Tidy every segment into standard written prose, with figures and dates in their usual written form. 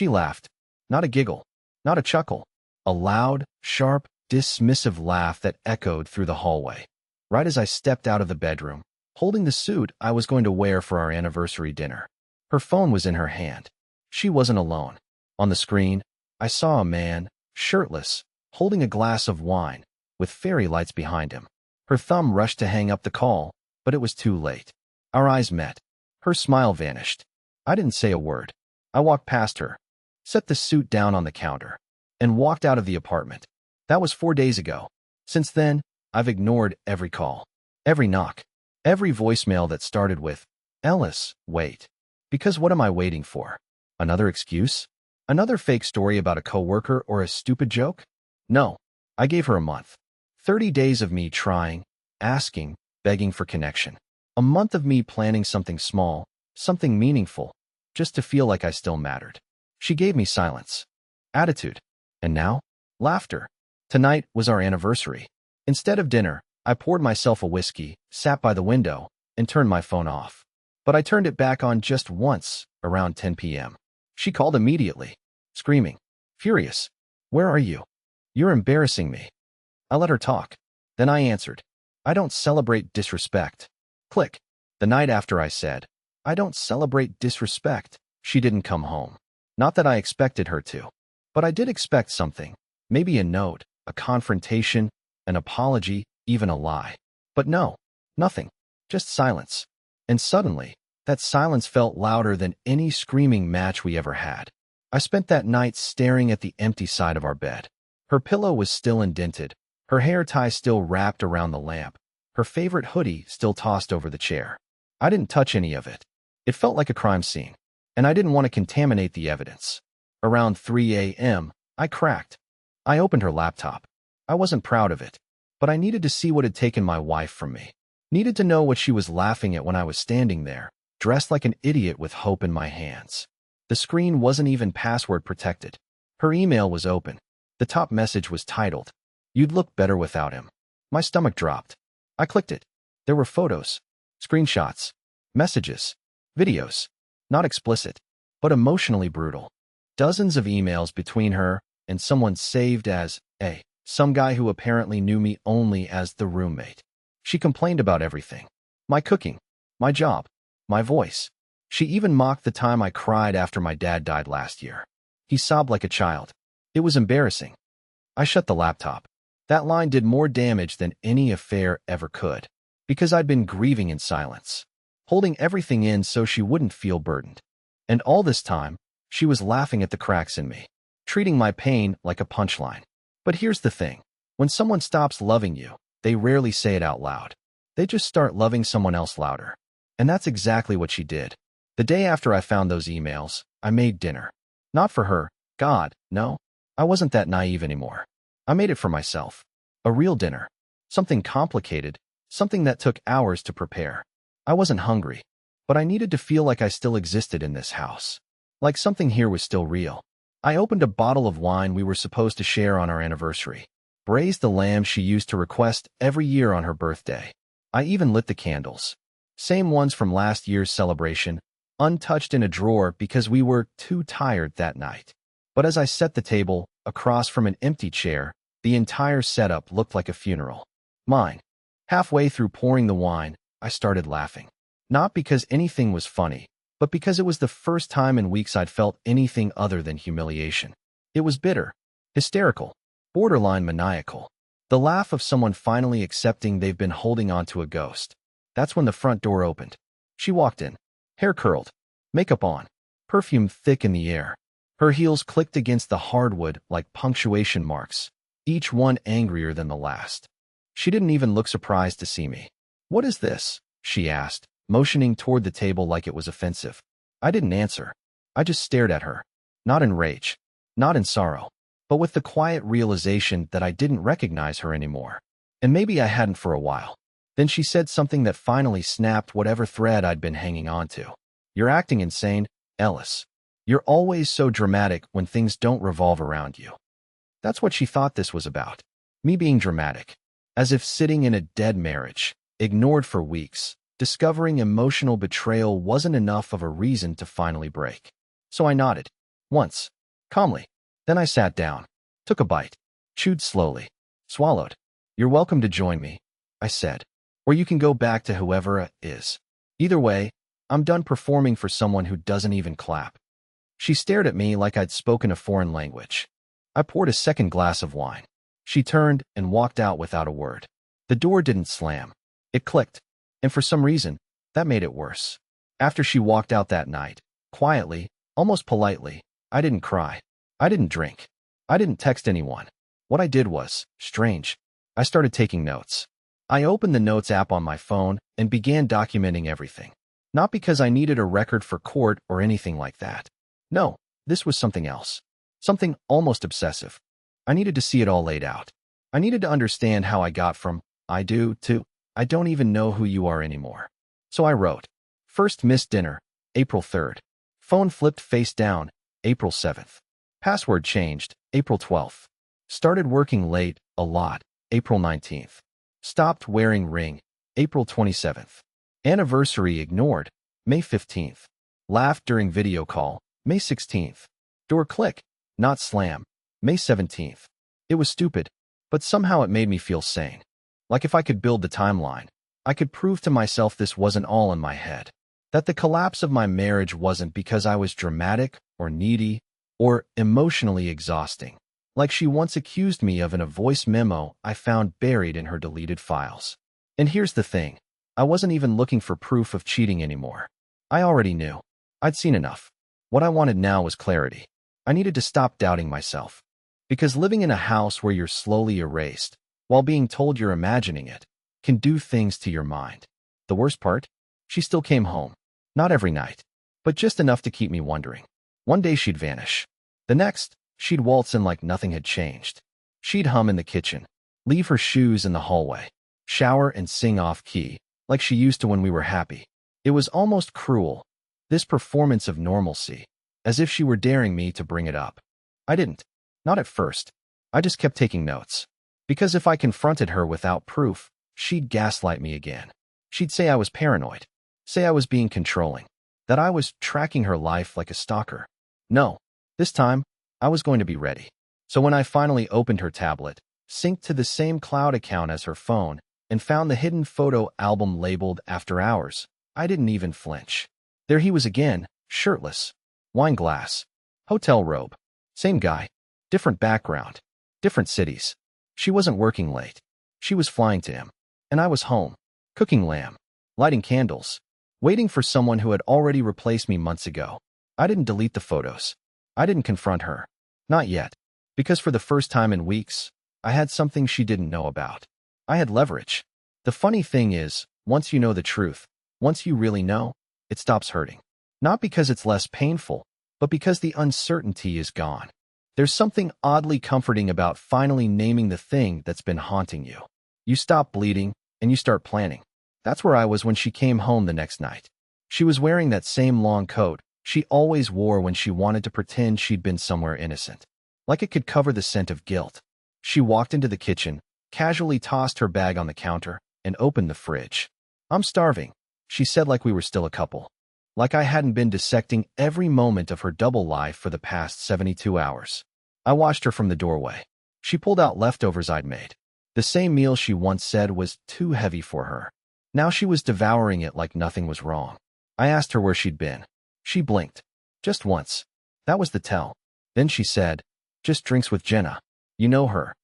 She laughed. Not a giggle. Not a chuckle. A loud, sharp, dismissive laugh that echoed through the hallway. Right as I stepped out of the bedroom, holding the suit I was going to wear for our anniversary dinner. Her phone was in her hand. She wasn't alone. On the screen, I saw a man, shirtless, holding a glass of wine, with fairy lights behind him. Her thumb rushed to hang up the call, but it was too late. Our eyes met. Her smile vanished. I didn't say a word. I walked past her, set the suit down on the counter, and walked out of the apartment. That was 4 days ago. Since then, I've ignored every call, every knock, every voicemail that started with, "Ellis, wait." Because what am I waiting for? Another excuse? Another fake story about a coworker or a stupid joke? No, I gave her a month. 30 days of me trying, asking, begging for connection. A month of me planning something small, something meaningful, just to feel like I still mattered. She gave me silence, attitude, and now, laughter. Tonight was our anniversary. Instead of dinner, I poured myself a whiskey, sat by the window, and turned my phone off. But I turned it back on just once, around 10 p.m. She called immediately, screaming, furious. "Where are you? You're embarrassing me." I let her talk. Then I answered, "I don't celebrate disrespect." Click. The night after I said, "I don't celebrate disrespect," she didn't come home. Not that I expected her to. But I did expect something. Maybe a note, a confrontation, an apology, even a lie. But no, nothing. Just silence. And suddenly, that silence felt louder than any screaming match we ever had. I spent that night staring at the empty side of our bed. Her pillow was still indented, her hair tie still wrapped around the lamp, her favorite hoodie still tossed over the chair. I didn't touch any of it. It felt like a crime scene, and I didn't want to contaminate the evidence. Around 3 a.m., I cracked. I opened her laptop. I wasn't proud of it, but I needed to see what had taken my wife from me. Needed to know what she was laughing at when I was standing there, dressed like an idiot with hope in my hands. The screen wasn't even password protected. Her email was open. The top message was titled, "You'd look better without him." My stomach dropped. I clicked it. There were photos, screenshots, messages, videos. Not explicit, but emotionally brutal. Dozens of emails between her and someone saved as some guy who apparently knew me only as the roommate. She complained about everything. My cooking, my job, my voice. She even mocked the time I cried after my dad died last year. He sobbed like a child. It was embarrassing. I shut the laptop. That line did more damage than any affair ever could, because I'd been grieving in silence, holding everything in so she wouldn't feel burdened. And all this time, she was laughing at the cracks in me, treating my pain like a punchline. But here's the thing. When someone stops loving you, they rarely say it out loud. They just start loving someone else louder. And that's exactly what she did. The day after I found those emails, I made dinner. Not for her. God, no. I wasn't that naive anymore. I made it for myself. A real dinner. Something complicated. Something that took hours to prepare. I wasn't hungry, but I needed to feel like I still existed in this house. Like something here was still real. I opened a bottle of wine we were supposed to share on our anniversary. Braised the lamb she used to request every year on her birthday. I even lit the candles. Same ones from last year's celebration, untouched in a drawer because we were too tired that night. But as I set the table, across from an empty chair, the entire setup looked like a funeral. Mine. Halfway through pouring the wine, I started laughing. Not because anything was funny, but because it was the first time in weeks I'd felt anything other than humiliation. It was bitter, hysterical, borderline maniacal. The laugh of someone finally accepting they've been holding on to a ghost. That's when the front door opened. She walked in, hair curled, makeup on, perfume thick in the air. Her heels clicked against the hardwood like punctuation marks, each one angrier than the last. She didn't even look surprised to see me. "What is this?" she asked, motioning toward the table like it was offensive. I didn't answer. I just stared at her. Not in rage, not in sorrow, but with the quiet realization that I didn't recognize her anymore. And maybe I hadn't for a while. Then she said something that finally snapped whatever thread I'd been hanging on to. "You're acting insane, Ellis. You're always so dramatic when things don't revolve around you." That's what she thought this was about. Me being dramatic. As if sitting in a dead marriage, ignored for weeks, discovering emotional betrayal wasn't enough of a reason to finally break. So I nodded. Once. Calmly. Then I sat down. Took a bite. Chewed slowly. Swallowed. "You're welcome to join me," I said. "Or you can go back to whoever it is. Either way, I'm done performing for someone who doesn't even clap." She stared at me like I'd spoken a foreign language. I poured a second glass of wine. She turned and walked out without a word. The door didn't slam. It clicked. And for some reason, that made it worse. After she walked out that night, quietly, almost politely, I didn't cry. I didn't drink. I didn't text anyone. What I did was strange. I started taking notes. I opened the Notes app on my phone and began documenting everything. Not because I needed a record for court or anything like that. No, this was something else. Something almost obsessive. I needed to see it all laid out. I needed to understand how I got from "I do" to "I don't even know who you are anymore." So I wrote, "First missed dinner, April 3rd. Phone flipped face down, April 7th. Password changed, April 12th. Started working late, a lot, April 19th. Stopped wearing ring, April 27th. Anniversary ignored, May 15th. Laughed during video call, May 16th. Door click, not slam, May 17th. It was stupid, but somehow it made me feel sane. Like if I could build the timeline, I could prove to myself this wasn't all in my head. That the collapse of my marriage wasn't because I was dramatic or needy or emotionally exhausting, like she once accused me of in a voice memo I found buried in her deleted files. And here's the thing. I wasn't even looking for proof of cheating anymore. I already knew. I'd seen enough. What I wanted now was clarity. I needed to stop doubting myself. Because living in a house where you're slowly erased, while being told you're imagining it, can do things to your mind. The worst part? She still came home. Not every night, but just enough to keep me wondering. One day she'd vanish. The next, she'd waltz in like nothing had changed. She'd hum in the kitchen, leave her shoes in the hallway, shower and sing off-key, like she used to when we were happy. It was almost cruel, this performance of normalcy, as if she were daring me to bring it up. I didn't. Not at first. I just kept taking notes. Because if I confronted her without proof, she'd gaslight me again. She'd say I was paranoid, say I was being controlling, that I was tracking her life like a stalker. No, this time, I was going to be ready. So when I finally opened her tablet, synced to the same cloud account as her phone, and found the hidden photo album labeled After Hours, I didn't even flinch. There he was again, shirtless, wine glass, hotel robe, same guy, different background, different cities. She wasn't working late. She was flying to him. And I was home, cooking lamb, lighting candles, waiting for someone who had already replaced me months ago. I didn't delete the photos. I didn't confront her. Not yet. Because for the first time in weeks, I had something she didn't know about. I had leverage. The funny thing is, once you know the truth, once you really know, it stops hurting. Not because it's less painful, but because the uncertainty is gone. There's something oddly comforting about finally naming the thing that's been haunting you. You stop bleeding, and you start planning. That's where I was when she came home the next night. She was wearing that same long coat she always wore when she wanted to pretend she'd been somewhere innocent. Like it could cover the scent of guilt. She walked into the kitchen, casually tossed her bag on the counter, and opened the fridge. "I'm starving," she said like we were still a couple. Like I hadn't been dissecting every moment of her double life for the past 72 hours. I watched her from the doorway. She pulled out leftovers I'd made. The same meal she once said was too heavy for her. Now she was devouring it like nothing was wrong. I asked her where she'd been. She blinked. Just once. That was the tell. Then she said, "Just drinks with Jenna. You know her."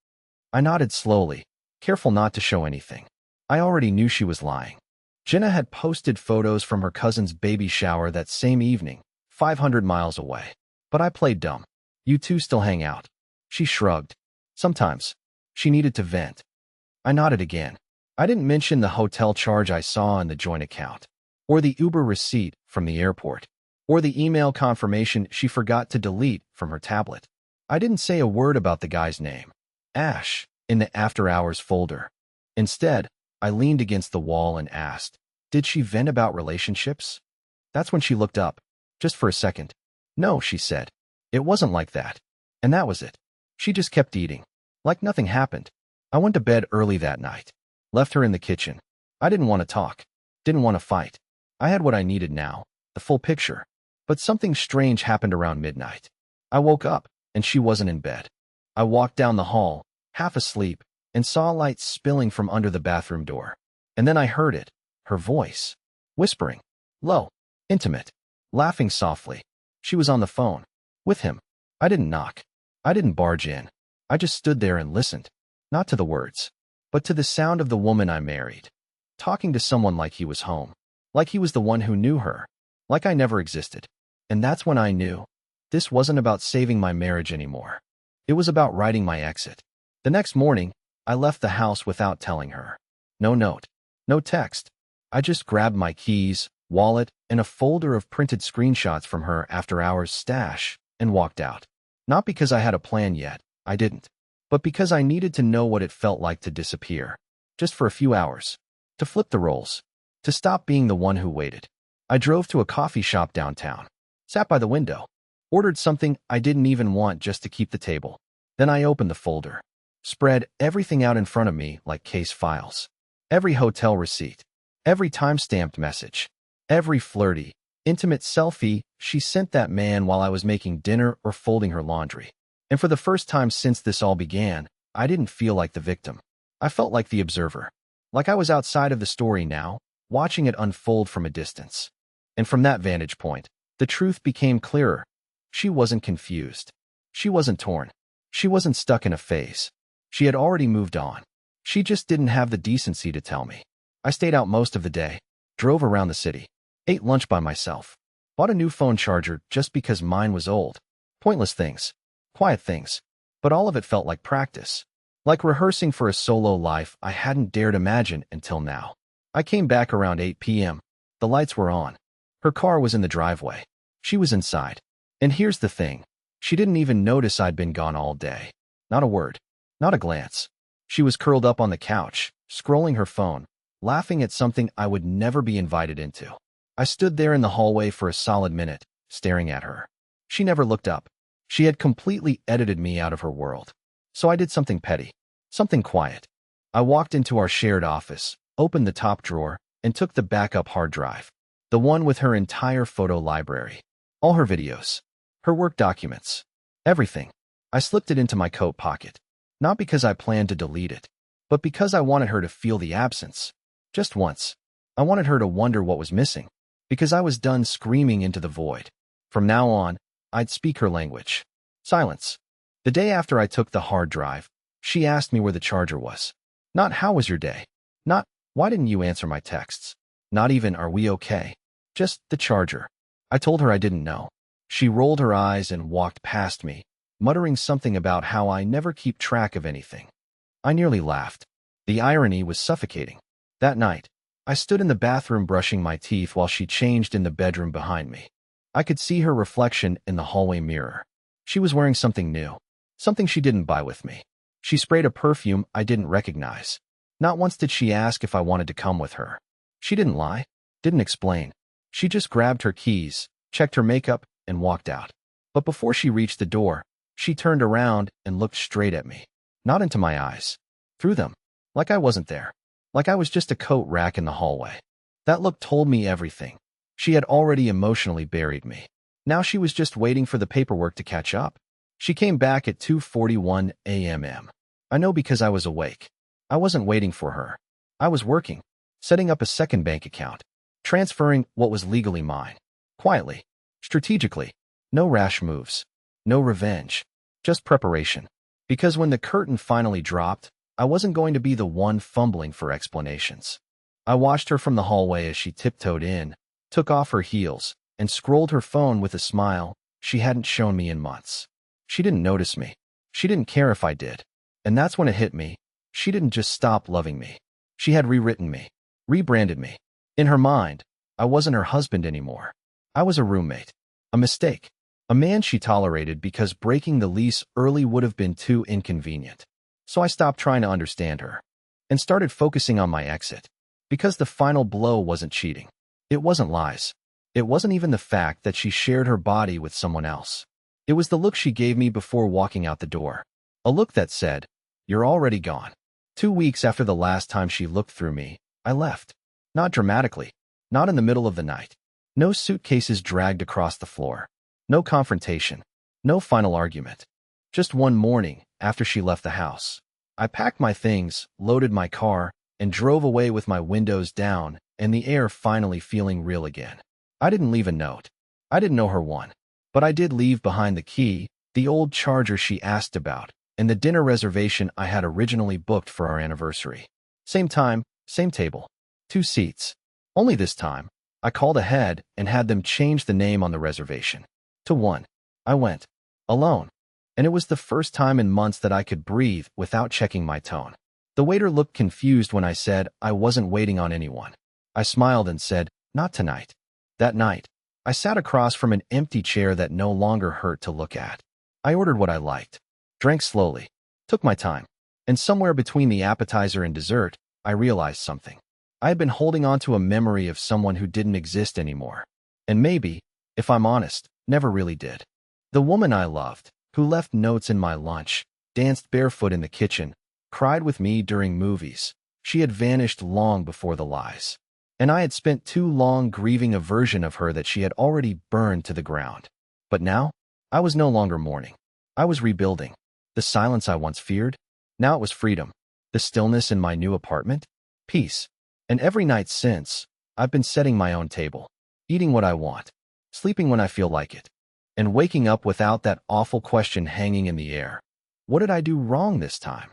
I nodded slowly, careful not to show anything. I already knew she was lying. Jenna had posted photos from her cousin's baby shower that same evening, 500 miles away. But I played dumb. "You two still hang out?" She shrugged. "Sometimes." She needed to vent. I nodded again. I didn't mention the hotel charge I saw in the joint account, or the Uber receipt from the airport, or the email confirmation she forgot to delete from her tablet. I didn't say a word about the guy's name, Ash, in the After Hours folder. Instead, I leaned against the wall and asked, "Did she vent about relationships?" That's when she looked up, just for a second. "No," she said. "It wasn't like that." And that was it. She just kept eating, like nothing happened. I went to bed early that night. Left her in the kitchen. I didn't want to talk. Didn't want to fight. I had what I needed now, the full picture. But something strange happened around midnight. I woke up, and she wasn't in bed. I walked down the hall, half asleep, and saw light spilling from under the bathroom door. And then I heard it, her voice, whispering, low, intimate, laughing softly. She was on the phone, with him. I didn't knock. I didn't barge in. I just stood there and listened, not to the words, but to the sound of the woman I married, talking to someone like he was home, like he was the one who knew her, like I never existed. And that's when I knew this wasn't about saving my marriage anymore. It was about writing my exit. The next morning, I left the house without telling her. No note, no text. I just grabbed my keys, wallet, and a folder of printed screenshots from her after-hours stash and walked out. Not because I had a plan yet, I didn't, but because I needed to know what it felt like to disappear, just for a few hours, to flip the roles, to stop being the one who waited. I drove to a coffee shop downtown, sat by the window, ordered something I didn't even want just to keep the table. Then I opened the folder, spread everything out in front of me like case files. Every hotel receipt, every time-stamped message, every flirty, intimate selfie she sent that man while I was making dinner or folding her laundry. And for the first time since this all began, I didn't feel like the victim. I felt like the observer, like I was outside of the story now, watching it unfold from a distance. And from that vantage point, the truth became clearer. She wasn't confused. She wasn't torn. She wasn't stuck in a phase. She had already moved on. She just didn't have the decency to tell me. I stayed out most of the day, drove around the city, ate lunch by myself, bought a new phone charger just because mine was old. Pointless things, quiet things, but all of it felt like practice, like rehearsing for a solo life I hadn't dared imagine until now. I came back around 8 p.m. The lights were on. Her car was in the driveway. She was inside. And here's the thing. She didn't even notice I'd been gone all day. Not a word. Not a glance. She was curled up on the couch, scrolling her phone, laughing at something I would never be invited into. I stood there in the hallway for a solid minute, staring at her. She never looked up. She had completely edited me out of her world. So I did something petty, something quiet. I walked into our shared office, opened the top drawer, and took the backup hard drive. The one with her entire photo library. All her videos. Her work documents. Everything. I slipped it into my coat pocket. Not because I planned to delete it, but because I wanted her to feel the absence. Just once. I wanted her to wonder what was missing. Because I was done screaming into the void. From now on, I'd speak her language. Silence. The day after I took the hard drive, she asked me where the charger was. Not how was your day? Not why didn't you answer my texts? Not even are we okay? Just the charger. I told her I didn't know. She rolled her eyes and walked past me, muttering something about how I never keep track of anything. I nearly laughed. The irony was suffocating. That night, I stood in the bathroom brushing my teeth while she changed in the bedroom behind me. I could see her reflection in the hallway mirror. She was wearing something new, something she didn't buy with me. She sprayed a perfume I didn't recognize. Not once did she ask if I wanted to come with her. She didn't lie, didn't explain. She just grabbed her keys, checked her makeup, and walked out. But before she reached the door, she turned around and looked straight at me. Not into my eyes. Through them. Like I wasn't there. Like I was just a coat rack in the hallway. That look told me everything. She had already emotionally buried me. Now she was just waiting for the paperwork to catch up. She came back at 2:41 a.m. I know because I was awake. I wasn't waiting for her. I was working, setting up a second bank account, transferring what was legally mine. Quietly, strategically, no rash moves, no revenge, just preparation. Because when the curtain finally dropped, I wasn't going to be the one fumbling for explanations. I watched her from the hallway as she tiptoed in, took off her heels, and scrolled her phone with a smile she hadn't shown me in months. She didn't notice me. She didn't care if I did. And that's when it hit me. She didn't just stop loving me. She had rewritten me, rebranded me. In her mind, I wasn't her husband anymore. I was a roommate, a mistake, a man she tolerated because breaking the lease early would have been too inconvenient. So I stopped trying to understand her and started focusing on my exit. Because the final blow wasn't cheating. It wasn't lies. It wasn't even the fact that she shared her body with someone else. It was the look she gave me before walking out the door. A look that said, "You're already gone." 2 weeks after the last time she looked through me, I left. Not dramatically. Not in the middle of the night. No suitcases dragged across the floor. No confrontation. No final argument. Just one morning, after she left the house, I packed my things, loaded my car, and drove away with my windows down and the air finally feeling real again. I didn't leave a note. I didn't know her one. But I did leave behind the key, the old charger she asked about, and the dinner reservation I had originally booked for our anniversary. Same time, same table. 2 seats. Only this time, I called ahead and had them change the name on the reservation to 1. I went. Alone. And it was the first time in months that I could breathe without checking my tone. The waiter looked confused when I said I wasn't waiting on anyone. I smiled and said, "Not tonight." That night, I sat across from an empty chair that no longer hurt to look at. I ordered what I liked, drank slowly, took my time, and somewhere between the appetizer and dessert, I realized something. I had been holding on to a memory of someone who didn't exist anymore. And maybe, if I'm honest, never really did. The woman I loved, who left notes in my lunch, danced barefoot in the kitchen, cried with me during movies. She had vanished long before the lies. And I had spent too long grieving a version of her that she had already burned to the ground. But now, I was no longer mourning. I was rebuilding. The silence I once feared, now it was freedom. The stillness in my new apartment, peace. And every night since, I've been setting my own table, eating what I want, sleeping when I feel like it, and waking up without that awful question hanging in the air. What did I do wrong this time?